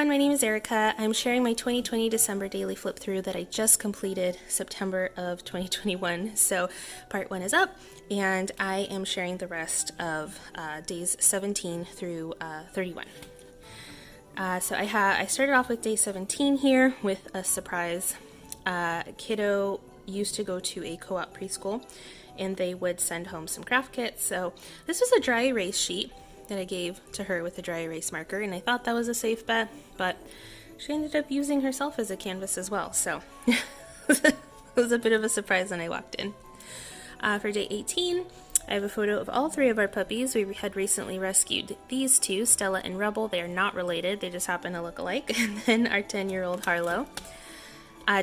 everyone, my name is Erica. I'm sharing my 2020 December daily flip through that I just completed September of 2021. So part 1 is up, and I am sharing the rest of days 17 through 31. So I started off with day 17 here with a surprise. Kiddo used to go to a co-op preschool, and they would send home some craft kits. So this was a dry erase sheet that I gave to her with a dry erase marker, and I thought that was a safe bet, but she ended up using herself as a canvas as well, so it was a bit of a surprise when I walked in. For day 18, I have a photo of all 3 of our puppies. We had recently rescued these 2, Stella and Rebel. They are not related, they just happen to look alike, and then our 10-year-old Harlow.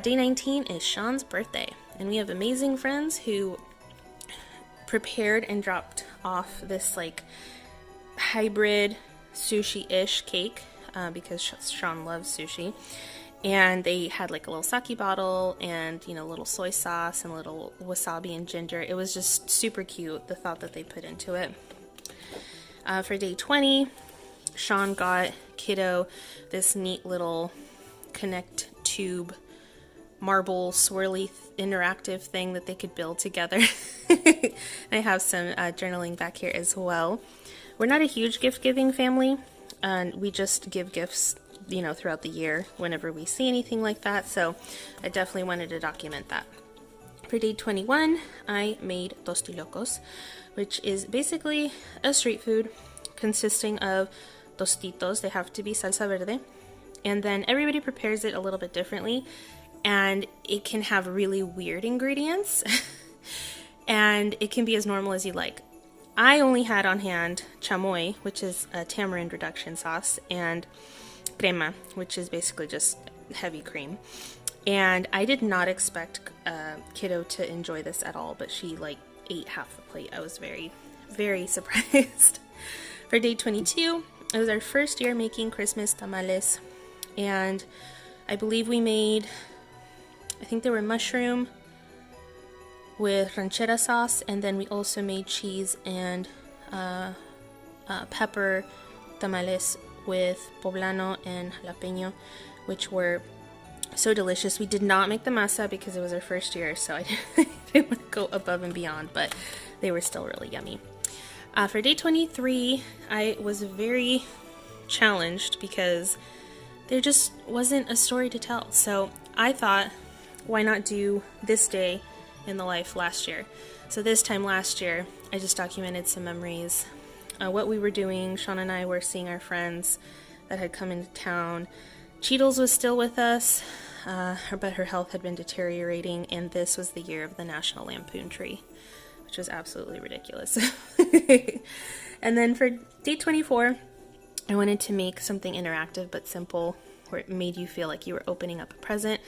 Day 19 is Shawn's birthday, and we have amazing friends who prepared and dropped off this hybrid sushi-ish cake because Shawn loves sushi, and they had a little sake bottle and a little soy sauce and a little wasabi and ginger. It was just super cute, the thought that they put into it. For day 20, Shawn got Kiddo this neat little connect tube marble swirly interactive thing that they could build together. I have some journaling back here as well. We're not a huge gift-giving family, and we just give gifts, throughout the year whenever we see anything like that, so I definitely wanted to document that. For day 21, I made tostilocos, which is basically a street food consisting of tostitos. They have to be salsa verde, and then everybody prepares it a little bit differently, and it can have really weird ingredients, and it can be as normal as you like. I only had on hand chamoy, which is a tamarind reduction sauce, and crema, which is basically just heavy cream. And I did not expect Kiddo to enjoy this at all, but she ate half the plate. I was very, very surprised. For day 22, it was our first year making Christmas tamales, and I believe we made, I think they were mushroom with ranchera sauce, and then we also made cheese and pepper tamales with poblano and jalapeno, which were so delicious. We did not make the masa because it was our first year, so I didn't want to go above and beyond, but they were still really yummy. For day 23, I was very challenged because there just wasn't a story to tell. So I thought, why not do this day in the life last year? So this time last year, I just documented some memories, what we were doing. Shawn and I were seeing our friends that had come into town. Cheadles was still with us, but her health had been deteriorating, and this was the year of the National Lampoon tree, which was absolutely ridiculous. And then for day 24, I wanted to make something interactive but simple, where it made you feel like you were opening up a present.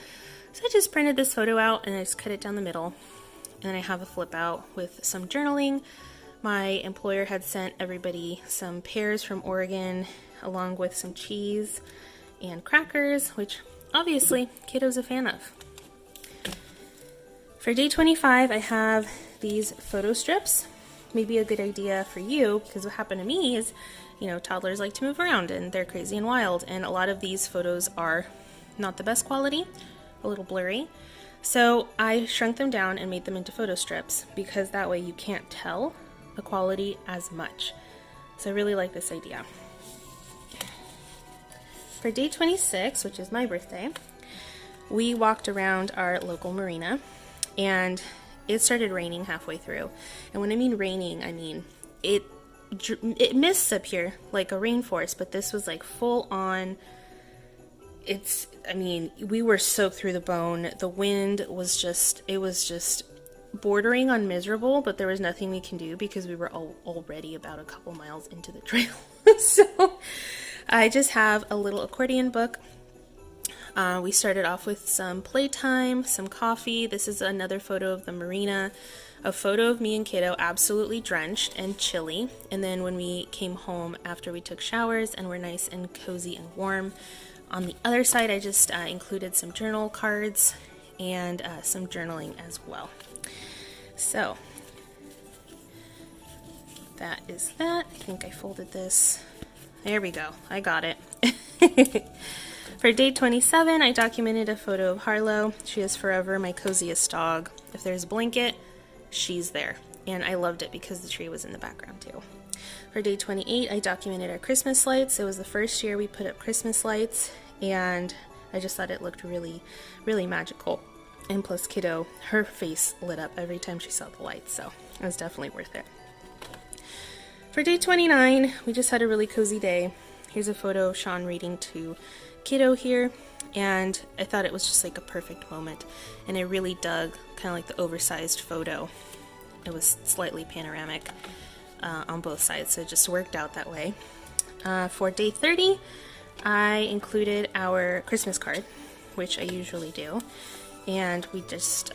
So I just printed this photo out and I just cut it down the middle, and then I have a flip out with some journaling. My employer had sent everybody some pears from Oregon along with some cheese and crackers, which obviously Kiddo's a fan of. For day 25, I have these photo strips. Maybe a good idea for you, because what happened to me is, toddlers like to move around and they're crazy and wild, and a lot of these photos are not the best quality, a little blurry. So I shrunk them down and made them into photo strips, because that way you can't tell the quality as much. So I really like this idea. For day 26, which is my birthday, we walked around our local marina, and it started raining halfway through. And when I mean raining, I mean it mists up here like a rainforest, but this was full on. We were soaked through the bone. The wind was just bordering on miserable, but there was nothing we can do because we were already about a couple miles into the trail. So I just have a little accordion book. We started off with some playtime, some coffee. This is another photo of the marina, a photo of me and Kiddo absolutely drenched and chilly. And then when we came home after we took showers and were nice and cozy and warm. On the other side, I just included some journal cards and some journaling as well. So that is that. I think I folded this. There we go. I got it. For day 27, I documented a photo of Harlow. She is forever my coziest dog. If there's a blanket, she's there. And I loved it because the tree was in the background too. For day 28, I documented our Christmas lights. It was the first year we put up Christmas lights, and I just thought it looked really, really magical. And plus Kiddo, her face lit up every time she saw the lights, so it was definitely worth it. For day 29, we just had a really cozy day. Here's a photo of Shawn reading to Kiddo here, and I thought it was just like a perfect moment, and I really dug kind of like the oversized photo. It was slightly panoramic on both sides, so it just worked out that way. For day 30, I included our Christmas card, which I usually do, and we just,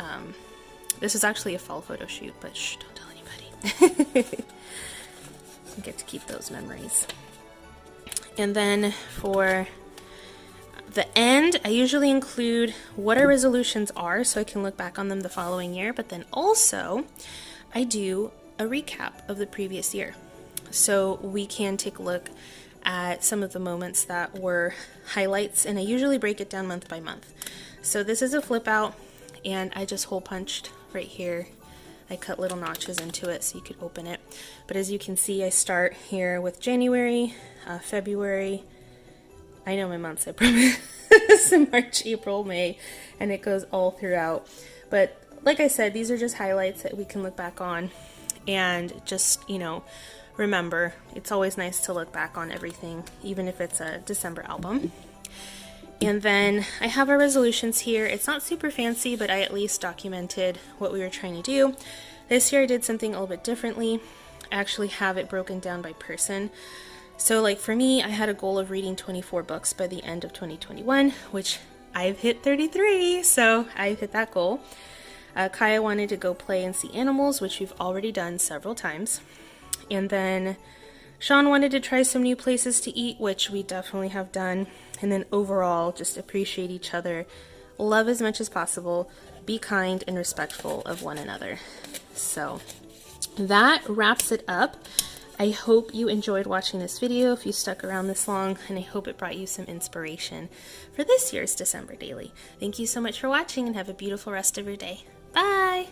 this is actually a fall photo shoot, but shh, don't tell anybody. I get to keep those memories. And then for the end, I usually include what our resolutions are so I can look back on them the following year, but then also I do a recap of the previous year. So we can take a look at some of the moments that were highlights, and I usually break it down month by month. So this is a flip out, and I just hole punched right here. I cut little notches into it so you could open it. But as you can see, I start here with January, February, I know my months, I promise, March, April, May, and it goes all throughout. But like I said, these are just highlights that we can look back on and just, you know, remember. It's always nice to look back on everything, even if it's a December album. And then I have our resolutions here. It's not super fancy, but I at least documented what we were trying to do. This year I did something a little bit differently. I actually have it broken down by person. So like for me, I had a goal of reading 24 books by the end of 2021, which I've hit 33, so I've hit that goal. Kaya wanted to go play and see animals, which we've already done several times. And then Shawn wanted to try some new places to eat, which we definitely have done. And then overall, just appreciate each other, love as much as possible, be kind and respectful of one another. So that wraps it up. I hope you enjoyed watching this video if you stuck around this long, and I hope it brought you some inspiration for this year's December Daily. Thank you so much for watching, and have a beautiful rest of your day. Bye!